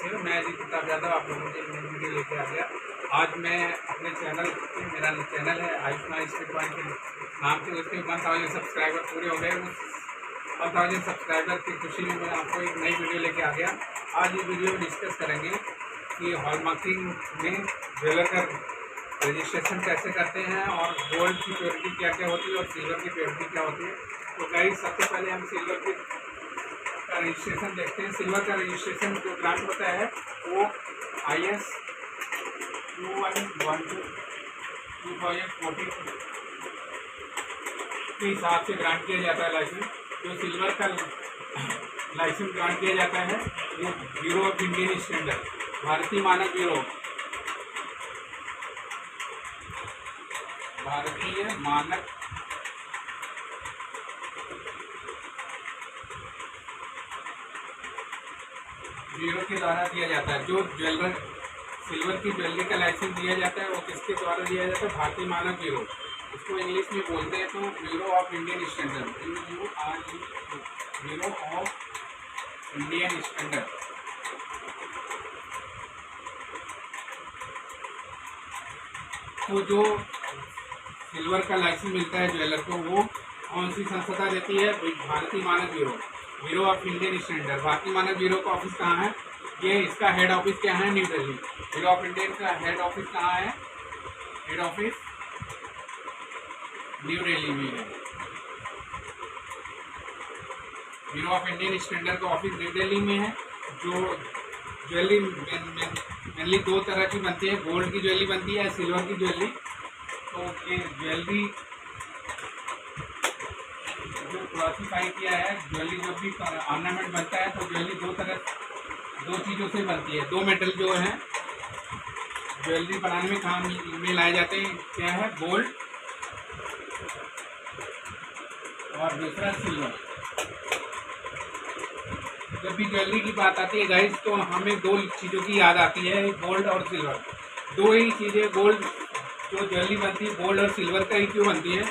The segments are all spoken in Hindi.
कैसे हो। मैं अजीत प्रताप यादव आप लोगों के लिए वीडियो लेके आ गया। आज मैं अपने चैनल, मेरा चैनल है आयुष्मान स्ट्रीट पॉइंट के नाम से, उसके 1000 सब्सक्राइबर पूरे हो गए। उस 1000 सब्सक्राइबर की खुशी में मैं आपको एक नई वीडियो लेके आ गया। आज इस वीडियो में डिस्कस करेंगे कि हॉलमार्किंग में ज्वेलर का रजिस्ट्रेशन कैसे करते हैं और गोल्ड की प्योरिटी क्या क्या होती है और सिल्वर की प्योरिटी क्या होती है। तो गाइस, सबसे पहले हम सिल्वर की का रजिस्ट्रेशन देखते हैं। सिल्वर का रजिस्ट्रेशन जो ग्रांट होता है वो IS 2112/2014 के हिसाब से ग्रांट किया जाता है लाइसेंस। जो सिल्वर का लाइसेंस ग्रांट किया जाता है वो ब्यूरो ऑफ इंडियन स्टैंडर्ड, भारतीय मानक ब्यूरो, भारतीय मानक ब्यूरो के द्वारा दिया जाता है। जो सिल्वर की ज्वेलरी का लाइसेंस दिया जाता है वो किसके द्वारा दिया जाता है? भारतीय मानक ब्यूरो। इसको इंग्लिश में बोलते हैं तो bureau of Indian standard, bureau of Indian standard. तो जो सिल्वर का लाइसेंस मिलता है ज्वेलर को, वो कौन सी संस्था देती है? भारतीय मानक bureau, bureau of Indian standard. भारतीय मानक ब्यूरो का ऑफिस कहाँ है? ये इसका हेड ऑफिस क्या है? New Delhi. Bureau of Indian का हेड ऑफिस कहाँ है? हेड ऑफिस न्यू दिल्ली में है। ब्यूरो ऑफ इंडियन स्टैंडर्ड का ऑफिस न्यू दिल्ली में है। जो ज्वेलरी मेनली दो तरह की बनती है, गोल्ड की ज्वेलरी बनती है, सिल्वर की ज्वेलरी। तो ये ज्वेलरी जो क्लासीफाई किया है, ज्वेलरी जो भी ऑर्नामेंट बनता है तो ज्वेलरी दो चीज़ों से बनती है। दो मेटल जो है ज्वेलरी बनाने में काम में लाए जाते हैं, क्या है? गोल्ड और दूसरा सिल्वर। जब भी ज्वेलरी की बात आती है गाइस तो हमें दो चीज़ों की याद आती है, गोल्ड और सिल्वर। दो ही चीज़ें गोल्ड जो ज्वेलरी बनती है, गोल्ड और सिल्वर का ही क्यों बनती है?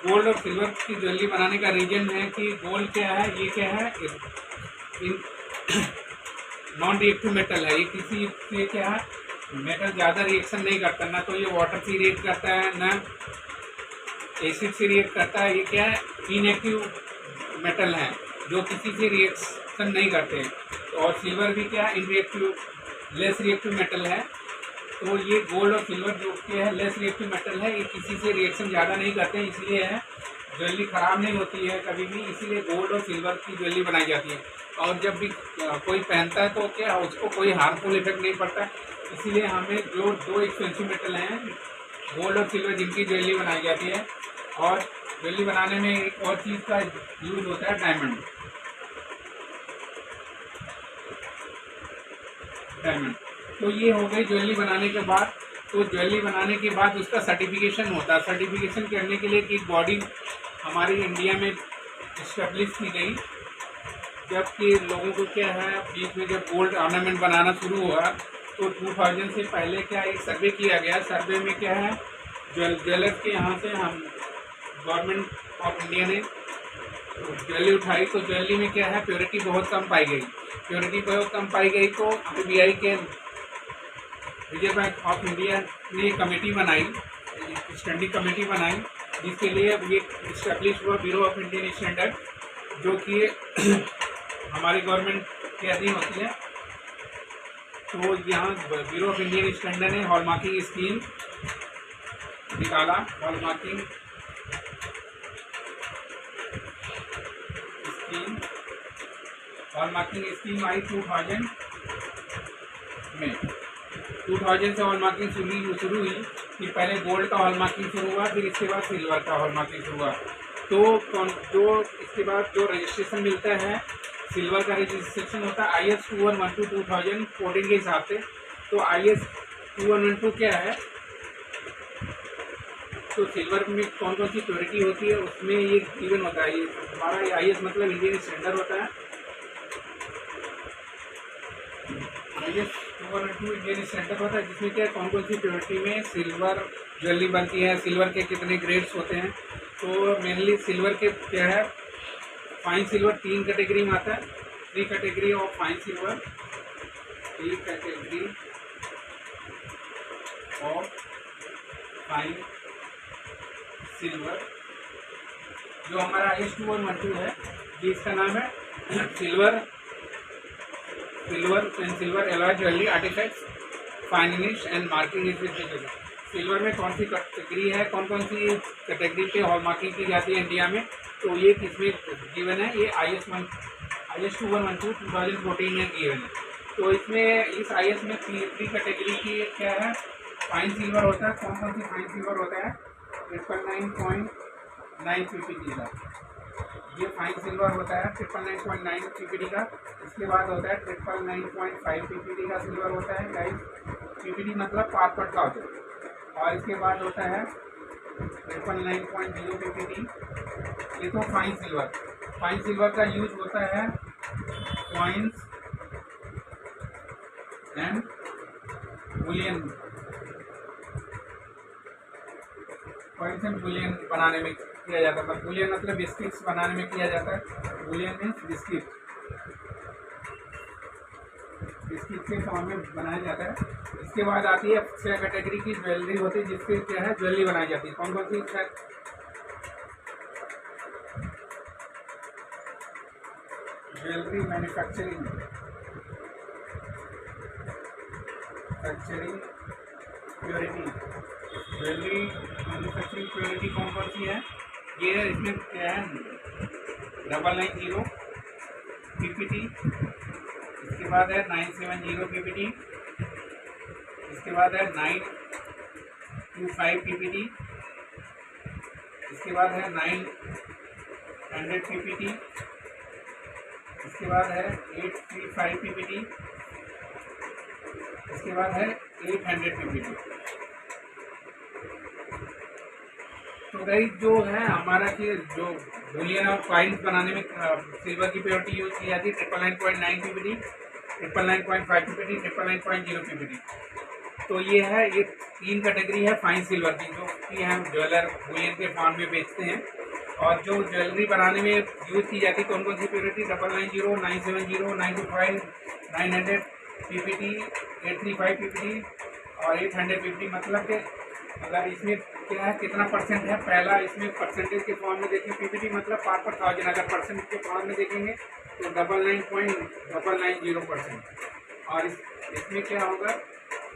गोल्ड और सिल्वर की ज्वेलरी बनाने का रीजन है कि गोल्ड क्या है, ये क्या है, नॉन रिएक्टिव मेटल है। ये किसी से क्या है, मेटल ज़्यादा रिएक्शन नहीं करता, ना तो ये वाटर से रिएक्ट करता है ना एसिड से रिएक्ट करता है। ये क्या है, इनएक्टिव मेटल है जो किसी से रिएक्शन नहीं करते। और सिल्वर भी क्या है, इनरिएक्टिव, लेस रिएक्टिव मेटल है। तो ये गोल्ड और सिल्वर जो क्या है, लेस रिएक्टिव मेटल है, ये किसी से रिएक्शन ज़्यादा नहीं करते हैं, इसलिए है ज्वेलरी ख़राब नहीं होती है कभी भी। इसीलिए गोल्ड और सिल्वर की ज्वेलरी बनाई जाती है। और जब भी कोई पहनता है तो क्या उसको कोई हार्मफुल इफेक्ट नहीं पड़ता। इसीलिए हमें जो दो एक्सपेंसिव मेटल हैं, गोल्ड और सिल्वर, जिनकी ज्वेलरी बनाई जाती है। और ज्वेलरी बनाने में एक और चीज़ का यूज होता है, डायमंड। तो ये हो गई ज्वेलरी बनाने के बाद। तो ज्वेलरी बनाने के बाद उसका सर्टिफिकेशन होता है। सर्टिफिकेशन करने के लिए एक बॉडी हमारी इंडिया में इस्टेब्लिश की गई, जबकि लोगों को क्या है, बीच में जब गोल्ड ऑर्नामेंट बनाना शुरू हुआ तो 2000 से पहले क्या एक सर्वे किया गया। सर्वे में क्या है, ज्वेलर्स के यहाँ से हम गवर्नमेंट ऑफ इंडिया ने ज्वेलरी उठाई तो ज्वेलरी में क्या है, प्योरिटी बहुत कम पाई गई। प्योरिटी बहुत कम पाई गई तो RBI के, रिजर्व बैंक ऑफ इंडिया ने कमेटी बनाई, स्टैंडिंग कमेटी बनाई, जिसके लिए ये इस्टेब्लिश हुआ ब्यूरो ऑफ इंडियन स्टैंडर्ड, जो कि हमारी गवर्नमेंट के अधीन होती है। तो यहाँ ब्यूरो ऑफ इंडियन स्टैंडर्ड ने हॉलमार्किंग स्कीम निकाला। हॉलमार्किंग स्कीम आई 2000 में। 2000 से हॉलमार्किंग शुरू हुई कि पहले गोल्ड का हॉलमार्किंग शुरू हुआ, फिर इसके बाद सिल्वर का हॉलमार्किंग शुरू हुआ। तो जो इसके बाद जो रजिस्ट्रेशन मिलता है, सिल्वर का रजिस्ट्रेशन होता है IS 2112/2014 के हिसाब से। तो IS 2112 क्या है, तो सिल्वर में कौन कौन सी प्योरिटी होती है उसमें ये गिवन होता है। ये हमारा IS मतलब इंडियन स्टैंडर्ड होता है। IS 2112 इंडियन स्टैंडर्ड होता है, जिसमें क्या कौन कौन सी प्योरिटी में सिल्वर ज्वेलरी बनती है, सिल्वर के कितने ग्रेड्स होते हैं। तो मेनली सिल्वर के क्या है, फाइन सिल्वर 3 कैटेगरी में आता है, 3 category of fine silver. A category of fine silver, जो हमारा IS-2112 है, ये इसका नाम है silver and silver alloy jewellery artifacts finish and marking is with. Silver में कौन सी कैटेगरी है, कौन कौन सी कैटेगरी पे हॉल मार्किंग की जाती है इंडिया में, तो ये किसमें गिवन है, ये IS-2112 2014 में गिवन है। तो इसमें इस IS में 3 कैटेगरी की क्या है, फाइन सिल्वर होता है। कौन कौन सी फाइन सिल्वर होता है, 999.9 PPT का, ये फाइन सिल्वर होता है 999.9 PPT का। इसके बाद होता है 999.5 PPT का सिल्वर होता है गाइस, PPT मतलब पार्ट का होता है। और इसके बाद होता है 999.0 PPT, ये तो फाइन सिल्वर का यूज होता है कॉइन्स एंड बुलियन बनाने में किया जाता है। बुलियन मतलब बिस्किट्स बनाने में किया जाता है। बुलियन मीन्स बिस्किट के फॉर्म में बनाया जाता है। इसके बाद आती है 6 कैटेगरी की ज्वेलरी होती है, जिससे क्या है ज्वेलरी बनाई जाती है। कौन कौन सी jewellery manufacturing purity, jewellery manufacturing purity कौन कौन सी है, ये है। इसमें क्या है 990 PPT, इसके बाद है 970 PPT, इसके बाद है 925 PPT, इसके बाद है 900 PPT, इसके बाद है 835 PPT, इसके बाद है 800 PPT। तो भाई जो है हमारा कि जो बुलियन और कॉइन्स बनाने में सिल्वर की प्योरिटी यूज की जाती है 999.9 PPT, 999.5 PPT, 999.0 PPT। तो ये है, ये 3 कैटेगरी है फाइन सिल्वर की, जो कि हम ज्वेलर बुलियन के फॉर्म में बेचते हैं। और जो ज्वेलरी बनाने में यूज की जाती है कौन कौन सी प्योरिटी, 990, 970, 925, 900 PPT, 835 PPT और 800 PPT। मतलब कि अगर इसमें क्या है कितना परसेंट है, पहला इसमें परसेंटेज के फॉर्म में देखें PPT मतलब पार्ट पर 1000, अगर परसेंट के फॉर्म में देखेंगे तो 99.990%। और इसमें क्या होगा,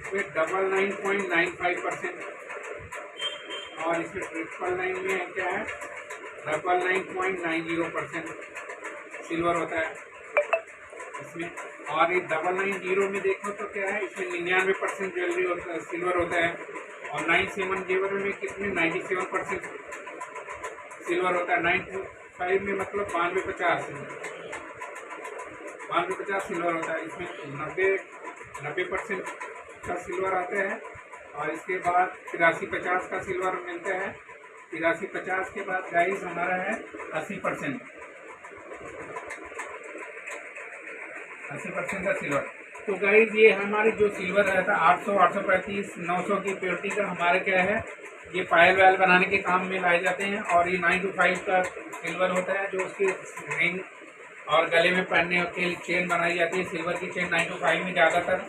इसमें 99.95%। और इसमें 999 में क्या है 99.90% सिल्वर होता है इसमें। और ये 990 में देखो तो क्या है, इसमें 99% ज्वेलरी होता है, सिल्वर होता है। और 970 में कितने 97% सिल्वर होता है। 925 में मतलब 92-50 सिल्वर होता है। इसमें 90% का सिल्वर आता है। और इसके बाद 83-50 का सिल्वर मिलता है। 83-50 के बाद गाइस हमारा है 80% का सिल्वर। तो गाइस ये हमारे जो सिल्वर रहता है 800, 835, 900 की प्योरिटी का हमारे क्या है, ये पायल वायल बनाने के काम में लाए जाते हैं। और ये 925 का सिल्वर होता है, जो उसके रिंग और गले में पहनने के चेन बनाई जाती है। सिल्वर की चेन 925 में ज़्यादातर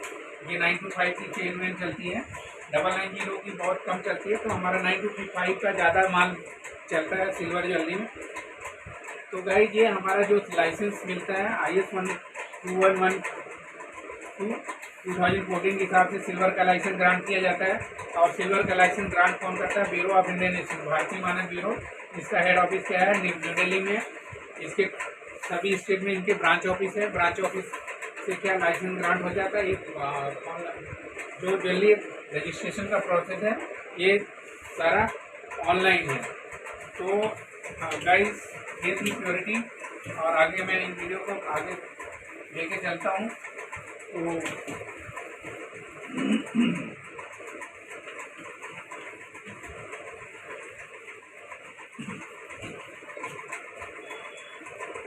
ये 925 की चेन में चलती है, 990 की बहुत कम चलती है। तो हमारा 925 का ज़्यादा माल चलता है सिल्वर ज्वेलरी में। तो गाइस ये हमारा जो लाइसेंस मिलता है IS-2112 2014 के हिसाब से सिल्वर का लाइसेंस ग्रांट किया जाता है। और सिल्वर का लाइसेंस ग्रांट कौन करता है, ब्यूरो ऑफ इंडियन इंस्टीट्यूट, भारतीय मानक ब्यूरो। इसका हेड ऑफिस क्या है, न्यू दिल्ली में। इसके सभी स्टेट में इनके ब्रांच ऑफिस है। ब्रांच ऑफिस से क्या लाइसेंस ग्रांट हो जाता है। जो ज्वेलरी रजिस्ट्रेशन का प्रोसेस है ये सारा ऑनलाइन है। तो गाइस ये थी प्योरिटी। और आगे मैं इन वीडियो को आगे लेके चलता हूँ।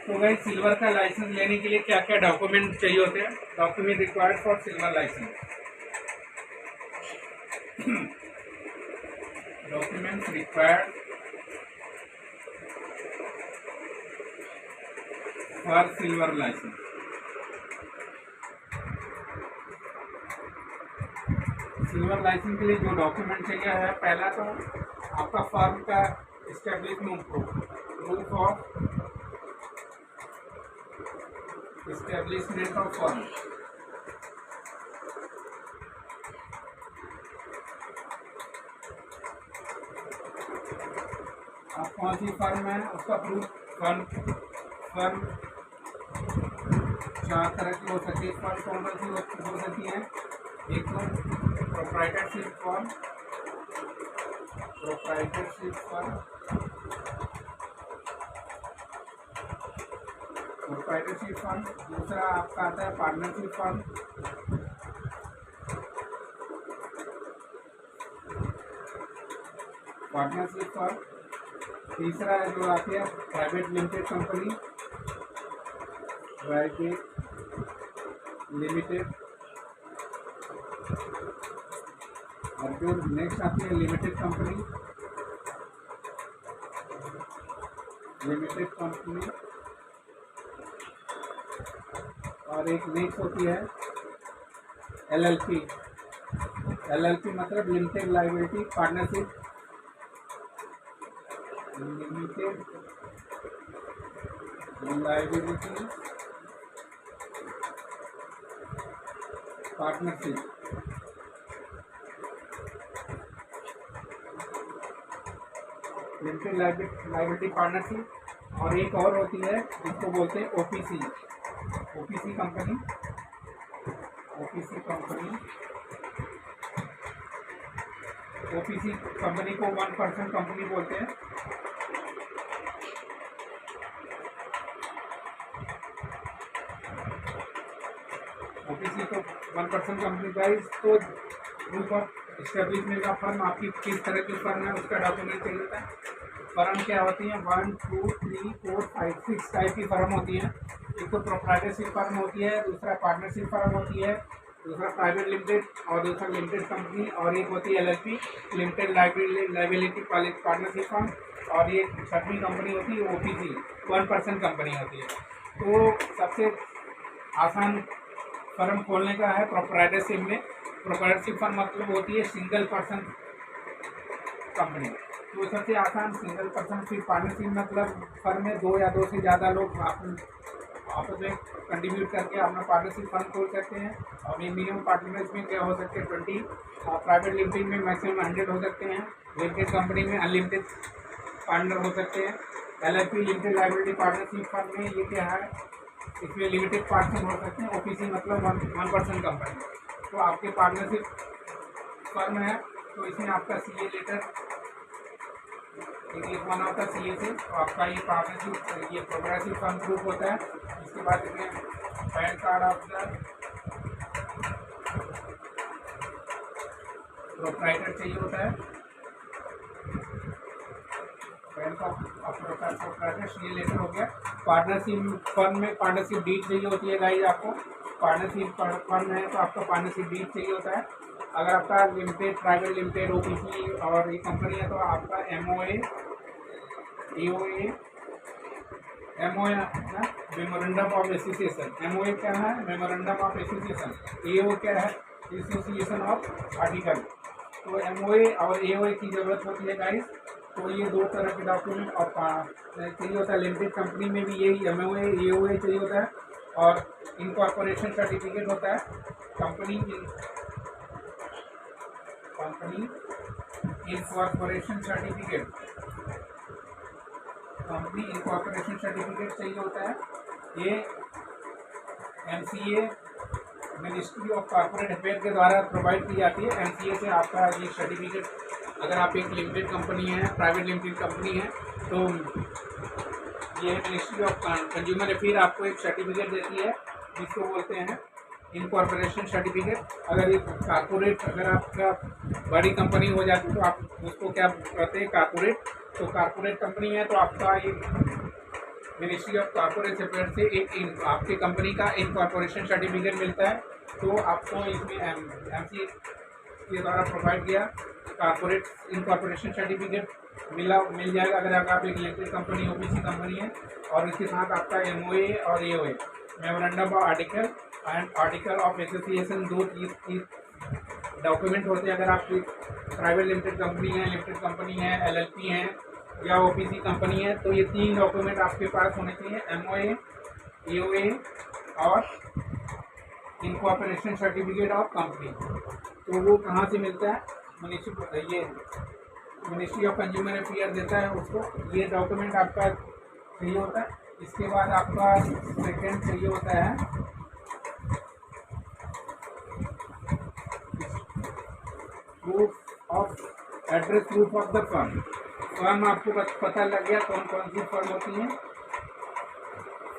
तो गाइस सिल्वर का लाइसेंस लेने के लिए क्या क्या डॉक्यूमेंट चाहिए होते हैं, document required for silver licence. Documents required for silver licence. Silver licence के लिए जो डॉक्यूमेंट चाहिए है, पहला तो आपका फर्म का establishment proof of establishment of firm. आप कौन सी फर्म है उसका प्रूफ, फर्म चार तरह की हो सकती है। फर्म कौन सी हो सकती है, एक तो प्रोप्राइटरशिप फर्म, दूसरा आपका आता है पार्टनरशिप फर्म, तीसरा जो आती है प्राइवेट लिमिटेड कंपनी, और जो नेक्स्ट आती है लिमिटेड कंपनी, और एक नेक्स्ट होती है LLP मतलब limited liability partnership, limited liability partnership. Limited liability partnership, और एक और होती है जिसको बोलते हैं OPC कंपनी। OPC कंपनी को 1% कंपनी बोलते हैं। OPC को 1% कंपनी गाइस। तो प्रूफ ऑफ एस्टेब्लिशमेंट का फर्म, आपकी किस तरह की फर्म है उसका डॉक्यूमेंट चाहिए होता है। फर्म क्या होती है, 1 2 3 4 5 6 टाइप की फर्म होती है। एक तो प्रोप्राइटरशिप फर्म होती है, दूसरा पार्टनरशिप फर्म होती है, दूसरा प्राइवेट लिमिटेड, और दूसरा लिमिटेड कंपनी, और एक होती है LLP limited liability partnership firm, और ये छठवीं कंपनी होती है OPC 1% कंपनी होती है। तो सबसे आसान फर्म खोलने का है प्रोप्राइटरशिप में। प्रोप्राइटरशिप फर्म मतलब होती है सिंगल पर्सन कंपनी, तो सबसे आसान सिंगल पर्सन। फिर पार्टनरशिप मतलब फर्म में 2 या 2 से ज़्यादा लोग आपस में कंट्रीब्यूट करके अपना पार्टनरशिप फर्म खोल सकते हैं। और ये मिनिमम पार्टनर्स में क्या हो सकते हैं 20, और प्राइवेट लिमिटेड में मैक्सिमम 100 हो सकते हैं। लिमिटेड कंपनी में अनलिमिटेड पार्टनर हो सकते हैं। LLP limited liability partnership firm में ये क्या है, इसमें लिमिटेड पार्टनर हो सकते हैं। OPC मतलब 1% कंपनी। तो आपके पार्टनरशिप फर्म है तो इसमें आपका CA लेटर लिखवाना होता है CA से, तो आपका ये पार्टनरशिप ये प्रोग्रेसिव फर्म ग्रुप होता है। इसके बाद इसमें पैन कार्ड आपका प्रोप्राइटर चाहिए होता है, पैन प्रोप्राइटर CA लेटर हो गया। पार्टनरशिप फर्म में पार्टनरशिप डीड चाहिए होती है गाइस आपको। पार्टनरशिप फर्म है तो आपका पार्टनरशिप डीड चाहिए होता है। अगर आपका लिमिटेड प्राइवेट लिमिटेड OPC और ये कंपनी है तो आपका MOA EOA memorandum of association. MOA क्या है, मेमोरेंडम ऑफ एसोसिएशन। EOA क्या है, एसोसिएशन ऑफ आर्टिकल। तो MOA और EOA की ज़रूरत होती है गाइस। तो ये 2 तरह के डॉक्यूमेंट और चाहिए होता है। लिमिटेड कंपनी में भी यही MOA EOA चाहिए होता है, और इनकॉर्पोरेशन सर्टिफिकेट होता है। कंपनी इनकॉर्पोरेशन सर्टिफिकेट चाहिए होता है। ये MCA ministry of corporate affair के द्वारा प्रोवाइड की जाती है। MCA से आपका ये सर्टिफिकेट, अगर आप एक लिमिटेड कंपनी है, प्राइवेट लिमिटेड कंपनी है, तो ये मिनिस्ट्री ऑफ कंज्यूमर अफेयर आपको एक सर्टिफिकेट देती है जिसको बोलते हैं इनकॉर्पोरेशन सर्टिफिकेट। अगर ये कॉर्पोरेट, अगर आपका बड़ी कंपनी हो जाती है तो आप उसको क्या कहते हैं, कॉर्पोरेट। तो कॉर्पोरेट कंपनी है तो आपका ये मिनिस्ट्री ऑफ कॉर्पोरेट अफेयर से एक आपकी कंपनी का इनकॉर्पोरेशन सर्टिफिकेट मिलता है। तो आपको इसमें MCA के द्वारा प्रोवाइड किया कॉर्पोरेट इनकॉर्पोरेशन सर्टिफिकेट मिल जाएगा अगर आप एक लिमिटेड कंपनी OPC कंपनी है। और इसके साथ आपका MOA और EOA memorandum of article and article of association 2 cheese document होते हैं। अगर आपकी प्राइवेट लिमिटेड कंपनी है, LLP है या OPC कंपनी है, तो ये 3 डॉक्यूमेंट आपके पास होने चाहिए, MOA, EOA और इनकॉर्पोरेशन सर्टिफिकेट ऑफ कंपनी। तो वो कहाँ से मिलता है? मिनिस्ट्री ऑफ कंज्यूमर अफेयर देता है उसको। ये डॉक्यूमेंट आपका चाहिए होता है। इसके बाद आपका सेकेंड चाहिए होता है proof of address, proof of the firm. Firm आपको पता लग गया कौन कौन सी फर्म होती है।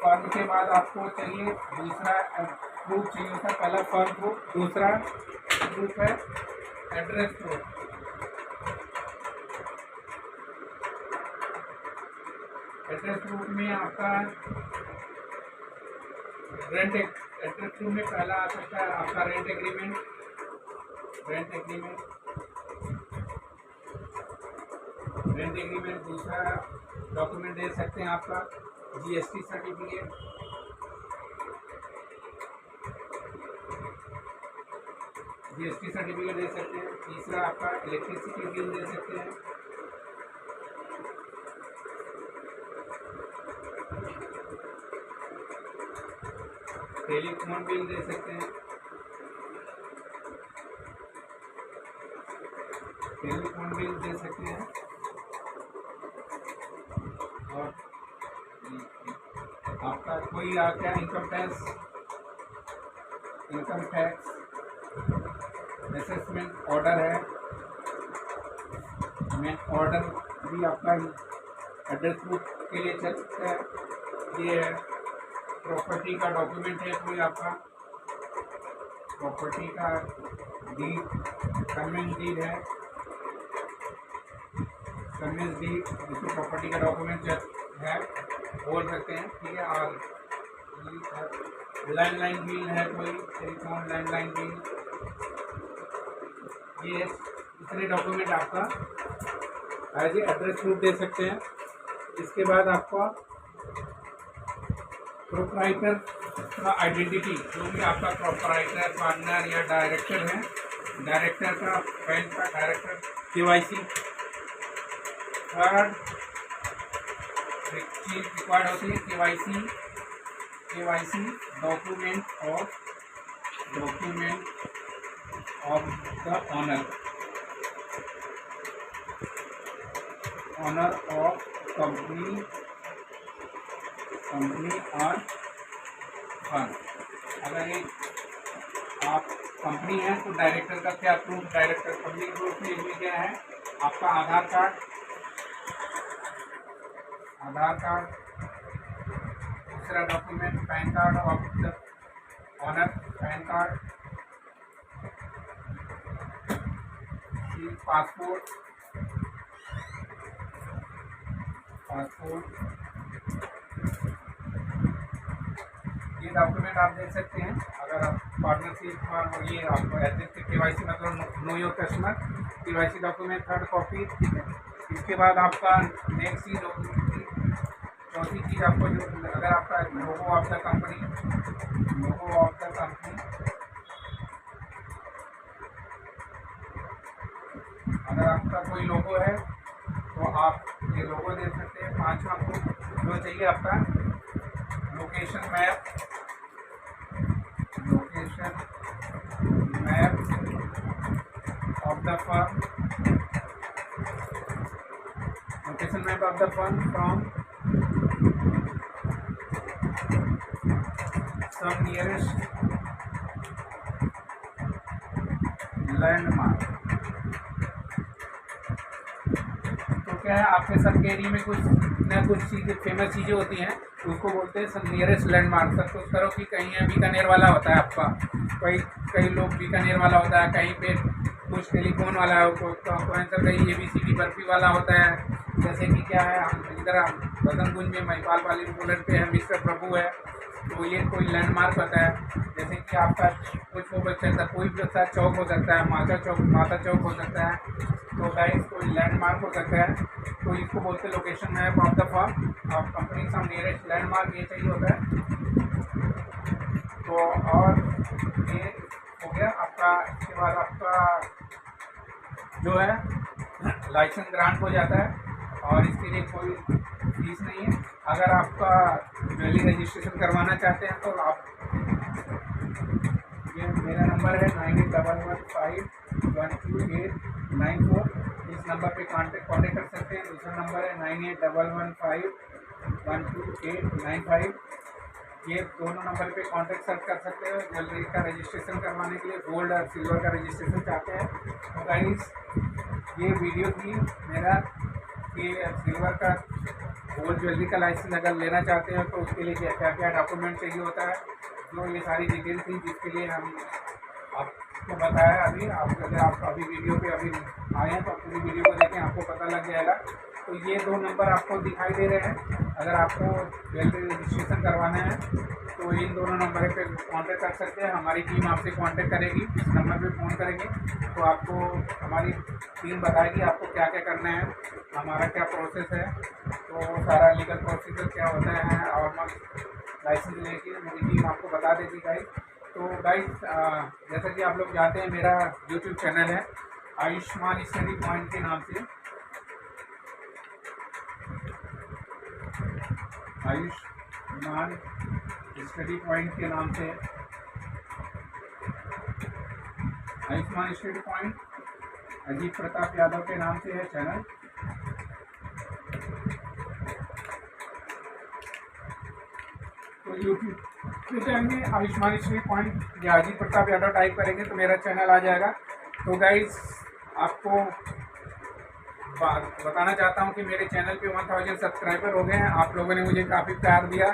फर्म के बाद आपको चाहिए दूसरा प्रूफ चाहिए होता है। पहला फर्म प्रूफ, दूसरा प्रूफ है एड्रेस प्रूफ। एड्रेस प्रूफ में आपका रेंट, एड्रेस प्रूफ में पहला आ सकता है आपका रेंट एग्रीमेंट। दूसरा डॉक्यूमेंट दे सकते हैं आपका GST सर्टिफिकेट। दे सकते हैं। तीसरा आपका इलेक्ट्रिसिटी बिल दे सकते हैं। टेलीफोन बिल दे सकते हैं। और आपका कोई क्या इनकम टैक्स असेसमेंट ऑर्डर है, ऑर्डर भी आपका एड्रेस प्रूफ के लिए चल सकता है। ये है प्रॉपर्टी का डॉक्यूमेंट है, कोई आपका प्रॉपर्टी का डीड, कन्वेंस डीड है, जिसको प्रॉपर्टी का डॉक्यूमेंट है बोल सकते हैं, ठीक है। और लैंडलाइन बिल है, कोई टेलीफोन लैंडलाइन बिल। ये इतने डॉक्यूमेंट आपका एज ए एड्रेस प्रूफ दे सकते हैं। इसके बाद आपका प्रोप्राइटर का आइडेंटिटी, जो भी आपका प्रोप्राइटर, पार्टनर या डायरेक्टर है, डायरेक्टर का पैन का डायरेक्टर KYC। थर्ड चीज रिक्वायर्ड होती है KYC document of the owner of company और फंड। अगर एक आप कंपनी है तो डायरेक्टर का क्या प्रूफ, डायरेक्टर पब्लिक प्रूफ में क्या है आपका आधार कार्ड, दूसरा document PAN card of the owner, PAN card, passport, ये डॉक्यूमेंट आप देख सकते हैं। अगर आप पार्टनरशिप और ये आपको KYC मतलब know your customer, KYC document third copy, ठीक है। इसके बाद आपका नेक्स्ट चीज होगी, चौथी चीज आपको जो, अगर आपका लोगो ऑफ द कंपनी, अगर आपका कोई लोगो है तो आप ये लोगो दे सकते हैं। पांचवा जो चाहिए आपका location map of the firm, from some nearest landmark. तो क्या है, आपके सबके एरिया में कुछ न कुछ चीज़ें फेमस चीज़ें होती हैं, उसको बोलते हैं नियरेस्ट लैंडमार्क। सपोज करो कि कहीं है बीकानेर वाला होता है आपका, कई लोग बीकानेर वाला होता है, कहीं पे कुछ टेलीफोन वाला है, कहीं ABCD बर्फी वाला होता है। जैसे कि क्या है, हम इधर बसंतकुंज में महिपाल वाली रोड पे है मिस्टर प्रभु है, तो ये कोई लैंडमार्क होता है। जैसे कि आपका कुछ हो सकता है, कोई भी अच्छा चौक हो सकता है, माता चौक हो सकता है, तो गाइस कोई लैंडमार्क हो सकता है, तो इसको बोलते हैं location map of the firm of company, some nearest landmark, ये चाहिए होता है। तो और ये हो गया आपका। इसके बाद आपका जो है लाइसेंस ग्रांट हो जाता है और इसके लिए कोई फीस नहीं है। अगर आपका ज्वेलरी रजिस्ट्रेशन करवाना चाहते हैं तो आप, ये मेरा नंबर है 9811512894, इस नंबर पे कांटेक्ट कर सकते हैं। दूसरा नंबर है 9811512895, ये दोनों नंबर पे कांटेक्ट सर्च कर सकते हो ज्वेलरी का रजिस्ट्रेशन करवाने के लिए। गोल्ड और सिल्वर का रजिस्ट्रेशन चाहते हैं तो गाइस ये वीडियो थी मेरा कि सिल्वर का गोल्ड ज्वेलरी का लाइसेंस अगर लेना चाहते हैं तो उसके लिए क्या क्या डॉक्यूमेंट चाहिए होता है, जो ये सारी डिटेल थी जिसके लिए हम आपको बताया। अभी अगर आप अभी वीडियो पे अभी आए हैं तो पूरी वीडियो को देखें, आपको पता लग जाएगा। तो ये 2 नंबर आपको दिखाई दे रहे हैं। अगर आपको ज्वेलरी रजिस्ट्रेशन करवाना है तो इन दोनों नंबर पे कांटेक्ट कर सकते हैं। हमारी टीम आपसे कांटेक्ट करेगी, इस नंबर पे फ़ोन करेंगे तो आपको हमारी टीम बताएगी आपको क्या क्या करना है, हमारा क्या प्रोसेस है, तो सारा लीगल प्रोसीजर क्या होता है और लाइसेंस लेके मेरी टीम आपको बता देगी गाइस। तो गाइस जैसा कि आप लोग जानते हैं मेरा यूट्यूब चैनल है आयुष्मान स्टडी पॉइंट के नाम से, आयुष्मान स्टडी पॉइंट के नाम से, आयुष्मान स्टडी पॉइंट अजीत प्रताप यादव के नाम से है चैनल। तो यूट्यूब पे जाएंगे आयुष्मान स्टडी पॉइंट या अजीत प्रताप यादव टाइप करेंगे तो मेरा चैनल आ जाएगा। तो गाइस आपको बताना चाहता हूँ कि मेरे चैनल पे 1000 सब्सक्राइबर हो गए हैं। आप लोगों ने मुझे काफ़ी प्यार दिया,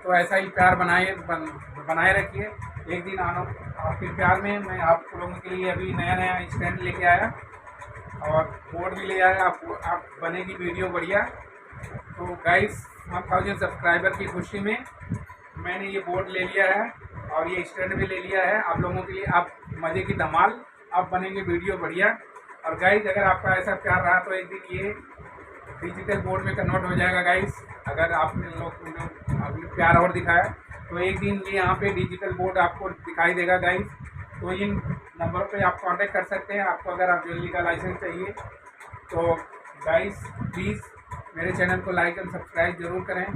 तो ऐसा ही प्यार बनाए रखिए। एक दिन आना आपके प्यार में मैं आप लोगों के लिए अभी नया स्टैंड लेके आया और बोर्ड भी ले आया, आप बनेगी वीडियो बढ़िया। तो गाइस 1000 सब्सक्राइबर की खुशी में मैंने ये बोर्ड ले लिया है और ये स्टैंड भी ले लिया है आप लोगों के लिए। आप मज़े की धमाल, आप बनेंगे वीडियो बढ़िया। और गाइस अगर आपका ऐसा प्यार रहा तो एक दिन ये डिजिटल बोर्ड में कन्वर्ट हो जाएगा गाइस। अगर आपने आपने प्यार और दिखाया तो एक दिन ये यहाँ पे डिजिटल बोर्ड आपको दिखाई देगा गाइस। तो इन नंबरों पे आप कांटेक्ट कर सकते हैं आपको अगर आप ज्वेलरी का लाइसेंस चाहिए। तो गाइस प्लीज़ मेरे चैनल को लाइक एंड सब्सक्राइब ज़रूर करें।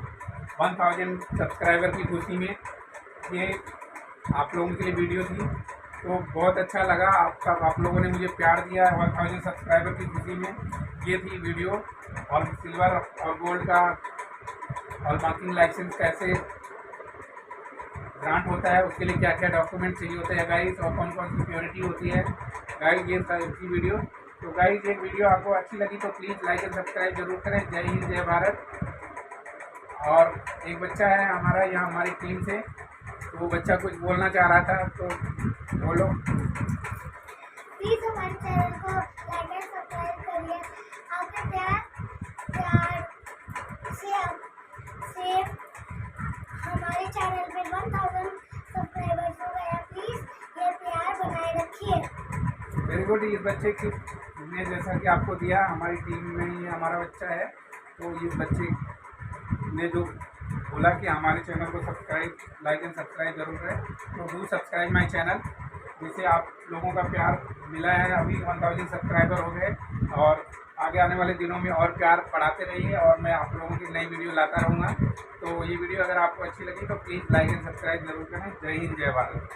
1000 सब्सक्राइबर की खुशी में ये आप लोगों के लिए वीडियो थी, तो बहुत अच्छा लगा आप लोगों ने मुझे प्यार दिया। 1000 सब्सक्राइबर की खुशी में ये थी वीडियो। और सिल्वर और गोल्ड का और मार्किंग लाइसेंस कैसे ग्रांट होता है, उसके लिए क्या क्या डॉक्यूमेंट चाहिए होते हैं गाइस, और कौन कौन सी प्योरिटी होती है गाइस, ये सारी वीडियो। तो गाइस ये वीडियो आपको अच्छी लगी तो प्लीज़ लाइक एंड सब्सक्राइब जरूर करें। जय हिंद जय भारत। और एक बच्चा है हमारा यहाँ हमारी टीम से, तो वो बच्चा कुछ बोलना चाह रहा था, तो बोलो। प्लीज हमारे चैनल को लाइक एंड सब्सक्राइब करिए। आपके प्यार से हमारे चैनल पे 1000 सब्सक्राइबर्स हो गए हैं। प्लीज ये प्यार बनाए रखिए। Very good. इस बच्चे की ने जैसा कि आपको दिया, हमारी टीम में ही हमारा बच्चा है, तो इस बच्चे ने जो बोला कि हमारे चैनल को सब्सक्राइब लाइक एंड सब्सक्राइब जरूर करें, तो डू सब्सक्राइब माय चैनल। जिससे आप लोगों का प्यार मिला है, अभी 1000 सब्सक्राइबर हो गए और आगे आने वाले दिनों में और प्यार बढ़ाते रहिए और मैं आप लोगों की नई वीडियो लाता रहूँगा। तो ये वीडियो अगर आपको अच्छी लगी तो प्लीज़ लाइक एंड सब्सक्राइब जरूर करें। जय हिंद जय भारत।